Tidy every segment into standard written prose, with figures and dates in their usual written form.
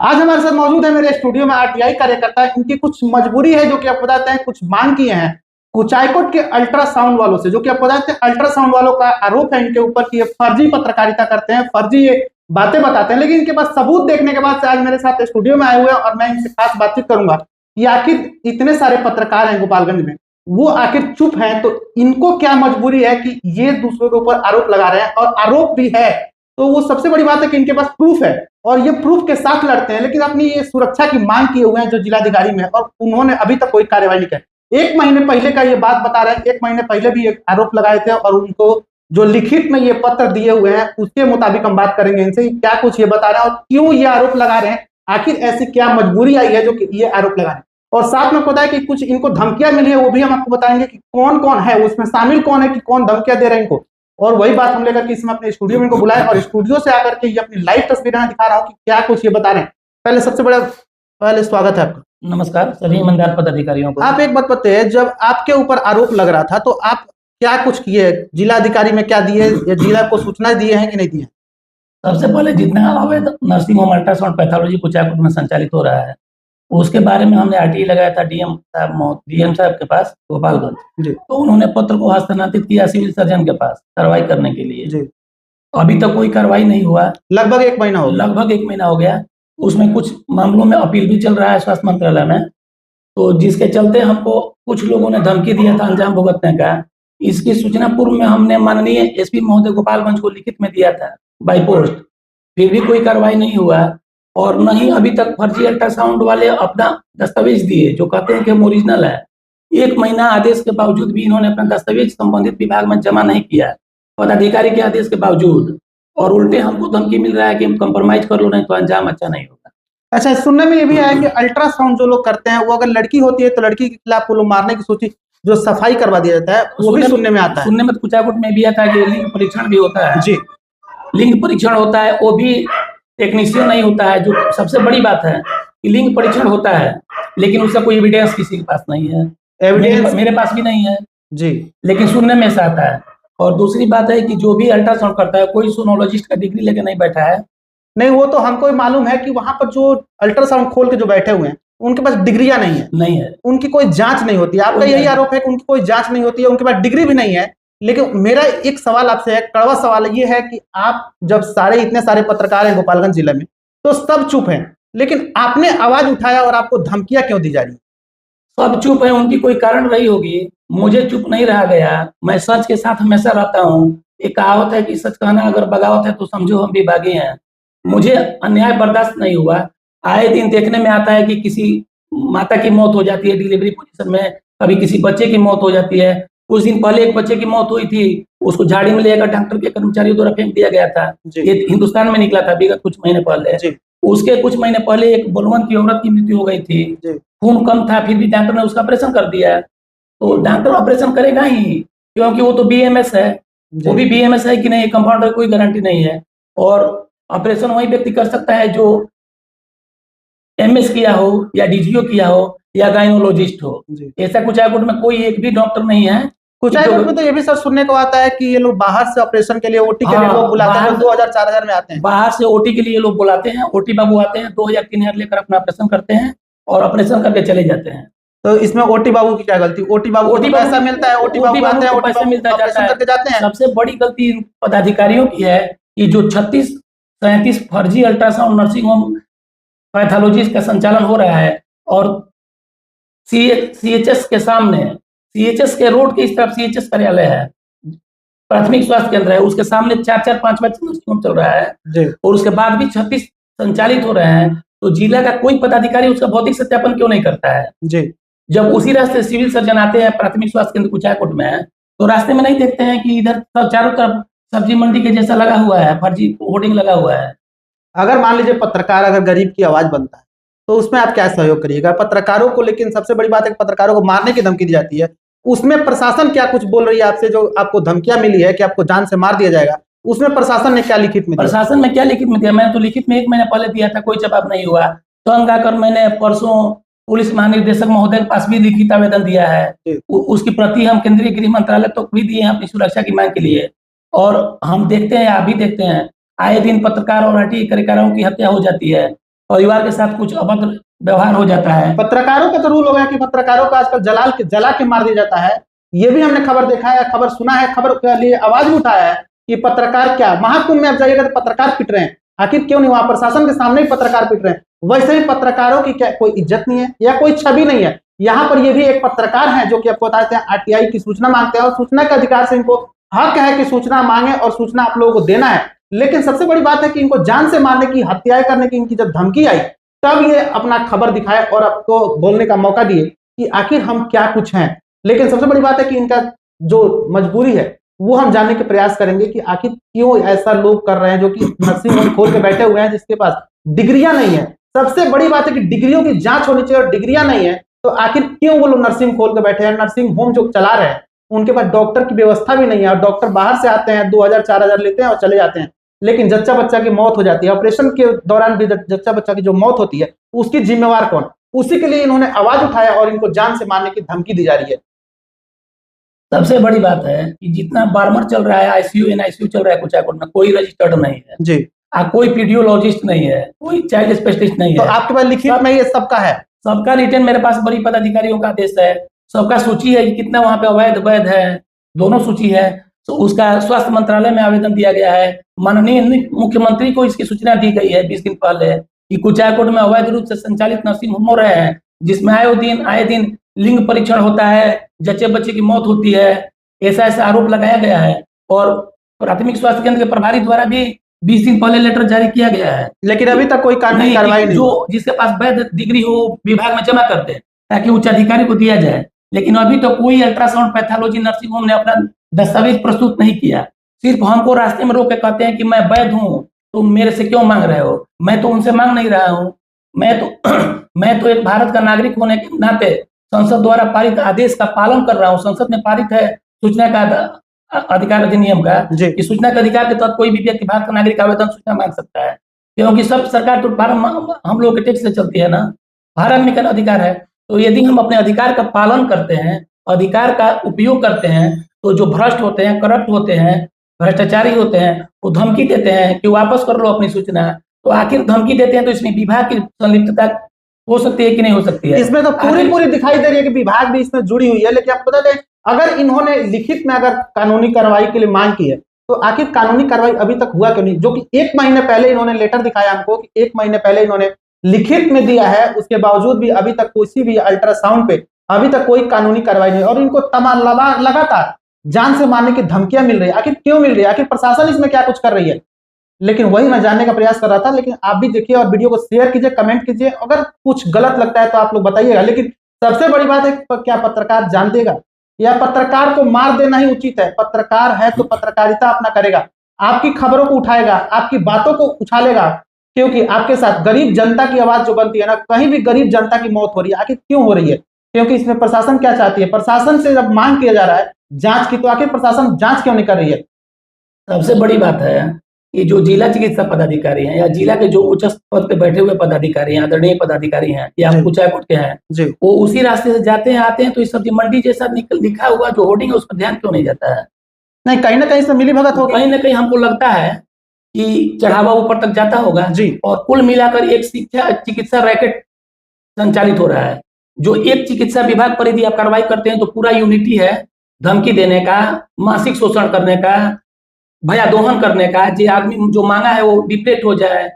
आज हमारे साथ मौजूद है मेरे स्टूडियो में आरटीआई कार्यकर्ता। इनकी कुछ मजबूरी है जो कि आप बताते हैं, कुछ मांग किए हैं कुछ हाईकोर्ट के अल्ट्रासाउंड वालों से, जो कि आप बताते हैं अल्ट्रासाउंड वालों का आरोप है इनके ऊपर कि ये फर्जी पत्रकारिता करते हैं, फर्जी ये बातें बताते हैं। लेकिन इनके पास सबूत देखने के बाद से आज मेरे साथ स्टूडियो में आए हुए हैं और मैं इनसे खास बातचीत करूंगा कि आखिर इतने सारे पत्रकार हैं गोपालगंज में, वो आखिर चुप हैं तो इनको क्या मजबूरी है कि ये दूसरों के ऊपर आरोप लगा रहे हैं, और आरोप भी है तो वो सबसे बड़ी बात है कि इनके पास प्रूफ है और ये प्रूफ के साथ लड़ते हैं। लेकिन अपनी ये सुरक्षा की मांग किए हुए हैं जो जिलाधिकारी में, और उन्होंने अभी तक कोई कार्रवाई नहीं की। 1 महीने पहले का ये बात बता रहे हैं, 1 महीने पहले भी एक आरोप लगाए थे और उनको जो लिखित में ये पत्र दिए हुए हैं उसके मुताबिक हम बात करेंगे इनसे क्या कुछ ये बता रहे हैं और क्यों ये आरोप लगा रहे हैं, आखिर ऐसी क्या मजबूरी आई है जो कि ये आरोप लगा रहे हैं। और साथ में पता है कि कुछ इनको धमकियां मिली है, वो भी हम आपको बताएंगे कि कौन कौन है उसमें शामिल, कौन है कि कौन धमकियां दे रहे हैं इनको। और वही बात हम लेकर के इसमें अपने स्टूडियो में इनको बुलाए और स्टूडियो से आकर के ये अपनी लाइव तस्वीरें दिखा रहा हूँ कि क्या कुछ ये बता रहे हैं। पहले सबसे बड़ा स्वागत है आपका। नमस्कार सभी ईमानदार पदाधिकारियों को। आप एक बात बताइए, जब आपके ऊपर आरोप लग रहा था तो आप क्या कुछ किए, जिलाधिकारी में क्या दिए या जिला को सूचना दिए हैं कि नहीं दिए? सबसे पहले जितना अवैध nursing home ultrasound pathology Kuchaikot में संचालित हो रहा है उसके बारे में हमने आरटीआई लगाया था डीएम साहब के पास गोपालगंज। तो उन्होंने पत्र को हस्तांतरित किया सिविल सर्जन के पास कार्रवाई करने के लिए। अभी तक कोई कार्रवाई नहीं हुआ। लगभग 1 महीना हो गया। लगभग 1 महीना हो गया। उसमें कुछ मामलों में अपील भी चल रहा है स्वास्थ्य मंत्रालय में, तो जिसके चलते हमको कुछ लोगों ने धमकी दिया था अंजाम भुगतने का। इसकी सूचना पूर्व में हमने माननीय एसपी महोदय गोपालगंज को लिखित में दिया था बाई पोस्ट, फिर भी कोई कार्रवाई नहीं हुआ। और न ही अभी तक फर्जी अल्ट्रासाउंड वाले अपना दस्तावेज दिए जो कहते हैं कि हम ओरिजिनल है। 1 महीना आदेश के बावजूद भी इन्होंने अपना दस्तावेज संबंधित विभाग में जमा नहीं किया पदाधिकारी के आदेश के बावजूद, और उल्टे हमको धमकी मिल रहा है कि कंप्रोमाइज कर लो नहीं तो अंजाम अच्छा नहीं होगा। अच्छा, सुनने में ये भी आया कि अल्ट्रासाउंड जो लोग करते हैं वो अगर लड़की होती है तो लड़की के खिलाफ वो लोग मारने की सोची, जो सफाई करवा दिया जाता है वो भी सुनने में आता है। सुनने में कुचायकोट में भी आता है कि लिंग परीक्षण भी होता है। जी, लिंग परीक्षण होता है, वो भी टेक्नीशियन नहीं होता है। जो सबसे बड़ी बात है कि लिंग परीक्षण होता है लेकिन उसका कोई एविडेंस किसी के पास नहीं है। एविडेंस मेरे पास भी नहीं है जी, लेकिन सुनने में ऐसा आता है। और दूसरी बात है कि जो भी अल्ट्रासाउंड करता है कोई सोनोलॉजिस्ट का डिग्री लेके नहीं बैठा है। नहीं, वो तो हमको मालूम है कि वहां पर जो अल्ट्रासाउंड खोल के जो बैठे हुए हैं उनके पास डिग्रियां नहीं है, उनकी कोई जांच नहीं होती है। आपका यही आरोप है कि उनकी कोई जांच नहीं होती है, उनके पास डिग्री भी नहीं है। लेकिन मेरा एक सवाल आपसे है, कड़वा सवाल ये है कि आप जब इतने सारे पत्रकार हैं गोपालगंज जिले में तो सब चुप हैं, लेकिन आपने आवाज उठाया और आपको धमकियां क्यों दी जा रही? सब चुप है, उनकी कोई कारण रही होगी, मुझे चुप नहीं रहा गया। मैं सच के साथ हमेशा रहता हूँ। एक कहावत है कि सच कहना अगर बगावत है तो समझो हम भी बागी हैं। मुझे अन्याय बर्दाश्त नहीं हुआ। आए दिन देखने में आता है कि किसी माता की मौत हो जाती है डिलीवरी पोजीशन में, कभी किसी बच्चे की मौत हो जाती है। कुछ दिन पहले एक बच्चे की मौत हुई थी, उसको झाड़ी में लेकर डॉक्टर के कर्मचारियों द्वारा फेंक दिया गया था। ये हिंदुस्तान में निकला था विगत कुछ महीने पहले। उसके कुछ महीने पहले एक बलवंत की औरत की मृत्यु हो गई थी, खून कम था फिर भी डॉक्टर ने उसका ऑपरेशन कर दिया। तो डॉक्टर ऑपरेशन करेगा ही क्योंकि वो तो बीएमएस है। वो भी बीएमएस है कि नहीं कंपाउंडर कोई गारंटी नहीं है। और ऑपरेशन वही व्यक्ति कर सकता है जो एमएस किया हो या डीजीओ किया हो या गायनोलॉजिस्ट हो। ऐसा कुचायकोट में कोई एक भी डॉक्टर नहीं है। कुचायकोट में तो ये भी सर सुनने को आता है कि ये लोग बाहर से ऑपरेशन के लिए ओटी के लिए लोग बुलाते हैं, 2000-4000 में आते हैं। बाहर से ओटी के लिए लोग बुलाते हैं, ओटी बाबू आते हैं 2000-3000 लेकर अपना ऑपरेशन करते हैं और ऑपरेशन करके चले जाते हैं। तो इसमें ओटी बाबू की क्या गलती? ओटी बाबू को पैसा मिलता है, ओटी बाबू आते हैं, पैसा मिलता जाते हैं। सबसे बड़ी गलती पदाधिकारियों की है कि जो 36-37 फर्जी अल्ट्रासाउंड नर्सिंग होम पैथोलॉजी का संचालन हो रहा है और सीएचएस के सामने, सीएचएस के रोड के इस तरफ सीएचएस कार्यालय है, प्राथमिक स्वास्थ्य केंद्र है, उसके सामने 4-4, 5-5 नर्सिंग होम चल रहा है और उसके बाद भी 36 संचालित हो रहे हैं। तो जिला का कोई पदाधिकारी उसका भौतिक सत्यापन क्यों नहीं करता है? जब उसी रास्ते सिविल सर्जन आते हैं प्राथमिक स्वास्थ्य केंद्र कुचायकोट में, तो रास्ते में नहीं देखते हैं कि इधर चारों तरफ सब्जी मंडी के जैसा लगा हुआ है, फर्जी होर्डिंग लगा हुआ है। अगर मान लीजिए पत्रकार अगर गरीब की आवाज बनता है तो उसमें आप क्या सहयोग करिएगा पत्रकारों को? लेकिन सबसे बड़ी बात है कि पत्रकारों को मारने की धमकी दी जाती है, उसमें प्रशासन क्या कुछ बोल रही है आपसे? जो आपको धमकियां मिली है कि आपको जान से मार दिया जाएगा, उसमें प्रशासन ने क्या लिखित में दिया? प्रशासन में क्या लिखित में दिया? मैंने तो लिखित में 1 महीना पहले दिया था, कोई जवाब नहीं हुआ। तंग आकर मैंने परसों पुलिस महानिदेशक महोदय के पास भी लिखित आवेदन दिया है। उसकी प्रति हम केंद्रीय गृह मंत्रालय तक भी दिए हैं अपनी सुरक्षा की मांग के लिए। और हम देखते हैं, आप भी देखते हैं, आए दिन पत्रकार और आरटीआई कार्यकर्ताओं की हत्या हो जाती है। परिवार के साथ कुछ अभद्र व्यवहार हो जाता है। पत्रकारों का तो रूल हो गया कि पत्रकारों को आजकल जला के मार दिया जाता है। ये भी हमने खबर देखा है, खबर सुना है, खबर के लिए आवाज भी उठाया है कि पत्रकार क्या, महाकुंभ में आप जाइएगा तो पत्रकार पिट रहे हैं, आखिर क्यों नहीं, वहां प्रशासन के सामने ही पत्रकार पिट रहे हैं। वैसे ही पत्रकारों की क्या कोई इज्जत नहीं है या कोई छवि नहीं है। यहाँ पर ये भी एक पत्रकार है जो कि आपको बताते हैं आरटीआई की सूचना मांगते हैं और सूचना के अधिकार से इनको हक है कि सूचना मांगे और सूचना आप लोगों को देना है। लेकिन सबसे बड़ी बात है कि इनको जान से मारने की, हत्याएं करने की इनकी जब धमकी आई तब ये अपना खबर दिखाए और आपको बोलने का मौका दिए कि आखिर हम क्या कुछ हैं। लेकिन सबसे बड़ी बात है कि इनका जो मजबूरी है वो हम जानने के प्रयास करेंगे कि आखिर क्यों ऐसा लोग कर रहे हैं जो कि नर्सिंग होम खोल के बैठे हुए हैं जिसके पास डिग्रियां नहीं है। सबसे बड़ी बात है कि डिग्रियों की जांच होनी चाहिए और डिग्रियां नहीं है तो आखिर क्यों वो लोग नर्सिंग खोल के बैठे हैं। नर्सिंग होम जो चला रहे हैं उनके पास डॉक्टर की व्यवस्था भी नहीं है और डॉक्टर बाहर से आते हैं 2000-4000 लेते हैं और चले जाते हैं। लेकिन जच्चा बच्चा की मौत हो जाती है, ऑपरेशन के दौरान भी जच्चा बच्चा की जो मौत होती है उसकी जिम्मेवार कौन, उसी के लिए इन्होंने आवाज उठाया और इनको जान से मारने की धमकी दी जा रही है। सबसे बड़ी बात है कि जितना बार्मर चल रहा है, आईसीयू एनआईसीयू चल रहा है कुचाकोट में, कोई रजिस्टर्ड नहीं है जी, कोई पीडियोलॉजिस्ट नहीं है, कोई चाइल्ड स्पेशलिस्ट नहीं तो है। आपके पास लिखित में ये सबका है? सबका रिटर्न मेरे पास बड़ी पदाधिकारियों का आदेश है, सबका सूची है कि कितना वहां पे अवैध वैध है, दोनों सूची है। तो उसका स्वास्थ्य मंत्रालय में आवेदन दिया गया है, माननीय मुख्यमंत्री को इसकी सूचना दी गई है 20 दिन पहले कि कुचाकोट में अवैध रूप से संचालित नर्सिंग होम हो रहे हैं जिसमें आए दिन लिंग परीक्षण होता है, जच्चे बच्चे की मौत होती है, ऐसा आरोप लगाया गया है। और प्राथमिक स्वास्थ्य केंद्र के प्रभारी द्वारा भी 20 दिन पहले लेटर जारी किया गया है, लेकिन अभी तक कोई कानूनी कार्रवाई नहीं। जो जिसके पास वैध डिग्री हो विभाग में जमा कर दे ताकि उच्च अधिकारी को दिया जाए। लेकिन अभी तो कोई अल्ट्रासाउंड पैथोलॉजी नर्सिंग होम ने अपना दस्तावेज प्रस्तुत नहीं किया, सिर्फ हमको रास्ते में रोक के कहते हैं कि मैं वैध हूँ, तुम मेरे से क्यों मांग रहे हो। मैं तो उनसे मांग नहीं रहा हूँ, मैं तो एक भारत का नागरिक होने के नाते संसद द्वारा पारित आदेश का पालन कर रहा हूँ। संसद में पारित है सूचना का अधिकार अधिनियम का कि सूचना के अधिकार के तहत कोई भी व्यक्ति भारत का नागरिक आवेदन सूचना मांग सकता है, क्योंकि सब सरकार तो भारत हम लोग के टैक्स से चलती है ना, हर आदमी का अधिकार है। तो यदि हम अपने अधिकार का पालन करते हैं, अधिकार का उपयोग करते हैं, तो जो भ्रष्ट होते हैं, करप्ट होते हैं, भ्रष्टाचारी होते हैं, वो धमकी देते हैं कि वापस कर लो अपनी सूचना। तो आखिर धमकी देते हैं तो इसमें विभाग की संलिप्तता हो सकती है कि नहीं हो सकती है? इसमें तो पूरी दिखाई दे रही है कि विभाग भी इसमें जुड़ी हुई है। लेकिन आपको बता दें, अगर इन्होंने लिखित में अगर कानूनी कार्रवाई के लिए मांग की है तो आखिर कानूनी कार्रवाई अभी तक हुआ क्यों नहीं? जो कि 1 महीने पहले इन्होंने लेटर दिखाया हमको कि 1 महीने पहले इन्होंने लिखित में दिया है, उसके बावजूद भी अभी तक किसी भी अल्ट्रासाउंड पे अभी तक कोई कानूनी कार्रवाई नहीं। और इनको लगातार जान से मारने की धमकियां मिल रही है। आखिर क्यों मिल रही है? आखिर प्रशासन इसमें क्या कुछ कर रही है? लेकिन वही मैं जानने का प्रयास कर रहा था। लेकिन आप भी देखिए और वीडियो को शेयर कीजिए, कमेंट कीजिए, अगर कुछ गलत लगता है तो आप लोग बताइएगा। लेकिन सबसे बड़ी बात है क्या पत्रकार जान देगा या पत्रकार को मार देना ही उचित है? पत्रकार है तो पत्रकारिता अपना करेगा, आपकी खबरों को उठाएगा, आपकी बातों को उछालेगा, क्योंकि आपके साथ गरीब जनता की आवाज जो बनती है ना, कहीं भी गरीब जनता की मौत हो रही है, आखिर क्यों हो रही है? क्योंकि इसमें प्रशासन क्या चाहती है? प्रशासन से जब मांग किया जा रहा है जांच की, तो आखिर प्रशासन जांच क्यों नहीं कर रही है? सबसे बड़ी बात है कि जो जिला चिकित्सा पदाधिकारी हैं या जिला के जो उच्च पद पे बैठे हुए पदाधिकारी हैं, आदरणीय पदाधिकारी हैं या कुचाकोट के हैं, वो उसी रास्ते से जाते हैं आते हैं, तो इस सब्जी मंडी जैसा लिखा हुआ जो होर्डिंग है उस पर ध्यान क्यों नहीं जाता है? नहीं, कहीं ना कहीं से मिली भगत होगी, कहीं ना कहीं हमको लगता है कि चढ़ावा ऊपर तक जाता होगा जी। और कुल मिलाकर एक चिकित्सा रैकेट संचालित हो रहा है, जो एक चिकित्सा विभाग पर यदि आप कार्रवाई करते हैं तो पूरा यूनिटी है, धमकी देने का, मानसिक शोषण करने का, भया दोहन करने का, जो आदमी जो मांगा है वो डिप्रेट हो जाए,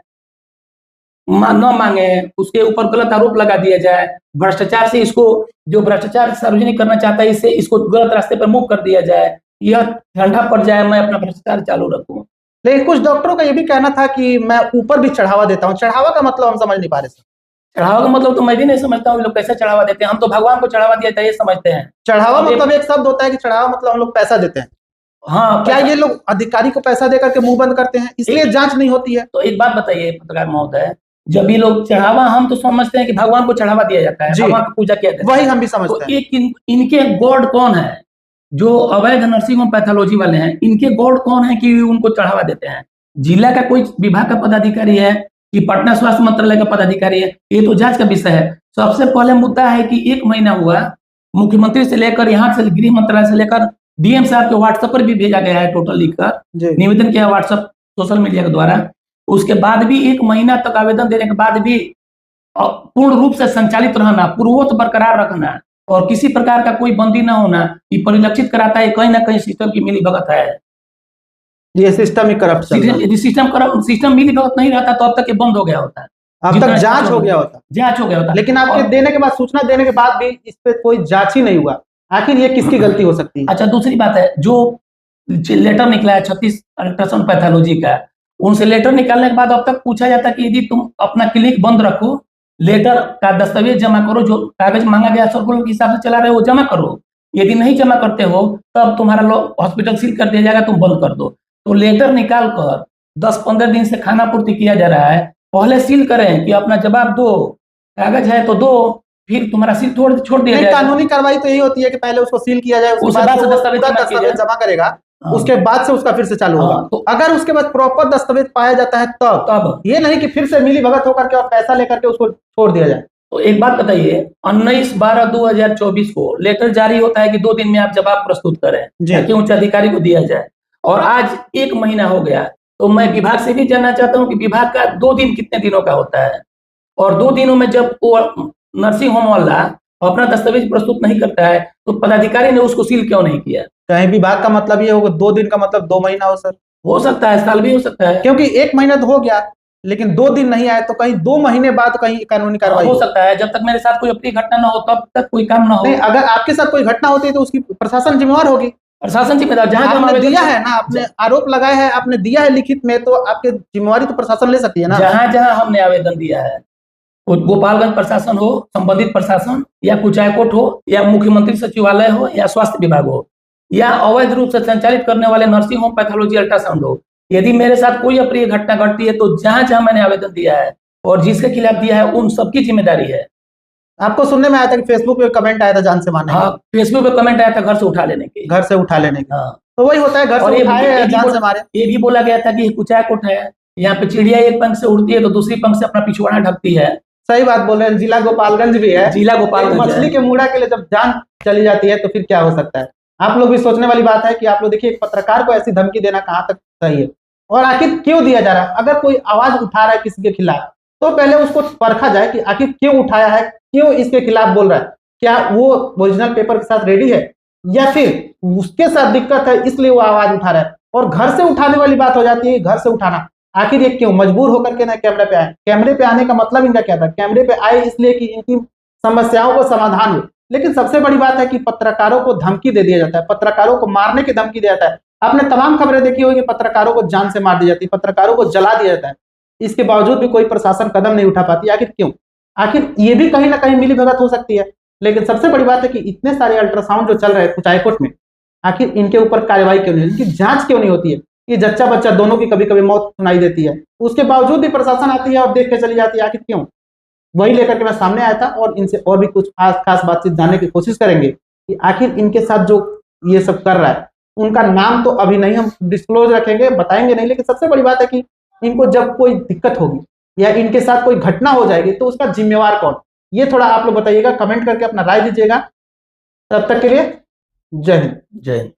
न मांगे उसके ऊपर गलत आरोप लगा दिया जाए, भ्रष्टाचार से इसको, जो भ्रष्टाचार सार्वजनिक करना चाहता है इससे इसको गलत रास्ते पर मुक्त कर दिया जाए, यह ठंडा पड़ जाए, मैं अपना भ्रष्टाचार चालू रखूं। लेकिन कुछ डॉक्टरों का ये भी कहना था कि मैं ऊपर भी चढ़ावा देता हूँ। चढ़ावा का मतलब हम समझ नहीं पा रहे। चढ़ावा का मतलब तो मैं भी नहीं समझता हूँ, लोग कैसे चढ़ावा देते हैं। हम तो भगवान को चढ़ावा दिया था ये समझते हैं। चढ़ावा मतलब एक शब्द होता है कि चढ़ावा मतलब हम लोग पैसा देते हैं। हाँ, क्या ये लोग अधिकारी को पैसा देकर के मुंह बंद करते हैं, इसलिए जांच नहीं होती है? तो एक बात बताइए पत्रकार महोदय, जब ये लोग चढ़ावा, हम तो समझते हैं कि भगवान को चढ़ावा दिया जाता है, भगवान की पूजा किया जाता है, वही हम भी समझते हैं। तो इनके गॉड कौन है? जो अवैध नर्सिंग होम पैथोलॉजी वाले हैं, इनके गॉड कौन है कि उनको चढ़ावा देते हैं? जिला का कोई विभाग का पदाधिकारी है कि पटना स्वास्थ्य मंत्रालय का पदाधिकारी है? ये तो जांच का विषय है। सबसे पहले मुद्दा है कि 1 महीना हुआ, मुख्यमंत्री से लेकर यहाँ से गृह मंत्रालय से लेकर डीएम साहब के व्हाट्सएप पर भी भेजा गया है, टोटल लिखकर निवेदन किया व्हाट्सएप सोशल मीडिया के द्वारा। उसके बाद भी 1 महीना तक आवेदन देने के बाद भी पूर्ण रूप से संचालित रहना, पूर्ववत बरकरार रखना और किसी प्रकार का कोई बंदी न होना, ये परिलक्षित कराता है कहीं ना कहीं सिस्टम की मिलीभगत है। ये सिस्टम ही करप्ट चल रहा है। यदि सिस्टम मिलीभगत नहीं रहता तो अब तक ये बंद हो गया होता है, अब तक जांच हो गया होता। जांच हो गया होता। लेकिन आपके देने के बाद, सूचना देने के बाद भी इस पे कोई जांच ही नहीं हुआ। आखिर ये किसकी गलती हो सकती है? अच्छा, दूसरी बात है, जो लेटर निकला है 36 अल्ट्रासाउंड पैथोलॉजी का, उनसे लेटर निकालने के बाद अब तक पूछा जाता है कि यदि तुम अपना क्लिनिक बंद रखो, लेटर का दस्तावेज जमा करो, जो कागज मांगा गया सर्कुलर के हिसाब से चला रहे हो वो जमा करो। यदि नहीं जमा करते हो तब तुम्हारा हॉस्पिटल सील कर दिया जाएगा, तुम बंद कर दो। तो लेटर निकाल कर 10-15 दिन से खाना पूर्ति किया जा रहा है, पहले सील करें कि अपना जवाब दो, कागज है तो दो, फिर तुम्हारा सील छोड़ दिया जाएगा। कानूनी कार्रवाई तो यही होती है कि पहले उसको सील किया जाए, उसके बाद दस्तावेज जमा करेगा, उसके बाद से उसका फिर से चालू होगा। तो अगर उसके बाद प्रॉपर दस्तावेज पाया जाता है तब ये नहीं कि फिर से मिलीभगत होकर के और पैसा लेकर के उसको छोड़ दिया जाए। तो एक बात बताइए, 19/12/2024 को लेटर जारी होता है कि 2 दिन में आप जवाब प्रस्तुत करें ताकि उच्च अधिकारी को दिया जाए, और आज 1 महीना हो गया। तो मैं विभाग से भी जानना चाहता हूं कि विभाग का 2 दिन कितने दिनों का होता है, और 2 दिनों में जब वो नर्सिंग होम वाला अपना दस्तावेज प्रस्तुत नहीं करता है तो पदाधिकारी ने उसको सील क्यों नहीं किया? कहीं विभाग का मतलब ये होगा 2 दिन का मतलब 2 महीना हो सर? हो सकता है, साल भी हो सकता है, क्योंकि 1 महीना तो हो गया लेकिन 2 दिन नहीं आए, तो कहीं 2 महीने बाद कहीं कानूनी कार्रवाई हो सकता है। जब तक मेरे साथ कोई अपनी घटना ना हो तब तक कोई काम ना हो। नहीं, अगर आपके साथ कोई घटना होती है तो उसकी प्रशासन जिम्मेवार होगी। प्रशासन जिम्मेदार, जहां आपने दिया है ना, आपने आरोप लगाया है, आपने दिया है लिखित में, तो आपकी जिम्मेवारी तो प्रशासन ले सकती है ना। जहां जहां हमने आवेदन दिया है, गोपालगंज प्रशासन हो, संबंधित प्रशासन, या कुचायकोट हो, या मुख्यमंत्री सचिवालय हो, या स्वास्थ्य विभाग हो, या अवैध रूप से संचालित करने वाले नर्सिंग होम पैथोलॉजी अल्ट्रासाउंड हो, यदि मेरे साथ कोई अप्रिय घटना घटती है तो जहां जहां मैंने आवेदन दिया है और जिसके खिलाफ दिया है उन सबकी जिम्मेदारी है। आपको सुनने में आया था कि फेसबुक पे कमेंट आया था जान से मारने? हाँ, फेसबुक पे कमेंट आया था घर से उठा लेने के। घर से उठा लेने के। हाँ, तो वही होता है, घर से उठाए या जान से मारे। ये भी बोला गया था कि कुचायकोट है, यहाँ पे चिड़िया एक पंख से उड़ती है तो दूसरी पंख से अपना पिछवाड़ा ढकती है। सही बात बोल रहे हैं। जिला गोपालगंज भी है, जिला गोपालगंज। मछली के मुड़ा के लिए जब जान चली जाती है तो फिर क्या हो सकता है? आप लोग भी सोचने वाली बात है कि आप लोग देखिए, एक पत्रकार को ऐसी धमकी देना कहाँ तक सही है, और आखिर क्यों दिया जा रहा है? अगर कोई आवाज उठा रहा है किसी के खिलाफ तो पहले उसको परखा जाए कि आखिर क्यों उठाया है, क्यों इसके खिलाफ बोल रहा है। क्या वो ओरिजिनल पेपर के साथ रेडी है, या फिर उसके साथ दिक्कत है इसलिए वो आवाज उठा रहा है? और घर से उठाने वाली बात हो जाती है, घर से उठाना आखिर ये क्यों? मजबूर होकर के ना कैमरे पे आए। कैमरे पे आने का मतलब इनका क्या था? कैमरे पे आए इसलिए कि इनकी समस्याओं को समाधान हो। लेकिन सबसे बड़ी बात है कि पत्रकारों को धमकी दे दिया जाता है, पत्रकारों को मारने की धमकी दिया जाता है। आपने तमाम खबरें देखी होगी, पत्रकारों को जान से मार दी जाती है, पत्रकारों को जला दिया जाता है। इसके बावजूद भी कोई प्रशासन कदम नहीं उठा पाती। आखिर क्यों? आखिर ये भी कहीं ना कहीं मिलीभगत हो सकती है। लेकिन सबसे बड़ी बात है कि इतने सारे अल्ट्रासाउंड जो चल रहे हैं कुचायकोट में, आखिर इनके ऊपर कार्रवाई क्यों नहीं, इनकी जांच क्यों नहीं होती है? ये जच्चा बच्चा दोनों की कभी कभी मौत सुनाई देती है, उसके बावजूद भी प्रशासन आती है और देख के चली जाती है। आखिर क्यों? वही लेकर के मैं सामने आया था, और इनसे और भी कुछ खास बातचीत जानने की कोशिश करेंगे कि आखिर इनके साथ जो ये सब कर रहा है, उनका नाम तो अभी नहीं हम डिस्क्लोज रखेंगे, बताएंगे नहीं। लेकिन सबसे बड़ी बात है कि इनको जब कोई दिक्कत होगी या इनके साथ कोई घटना हो जाएगी तो उसका जिम्मेवार कौन? ये थोड़ा आप लोग बताइएगा, कमेंट करके अपना राय दीजिएगा। तब तक के लिए जय हिंद। जय हिंद।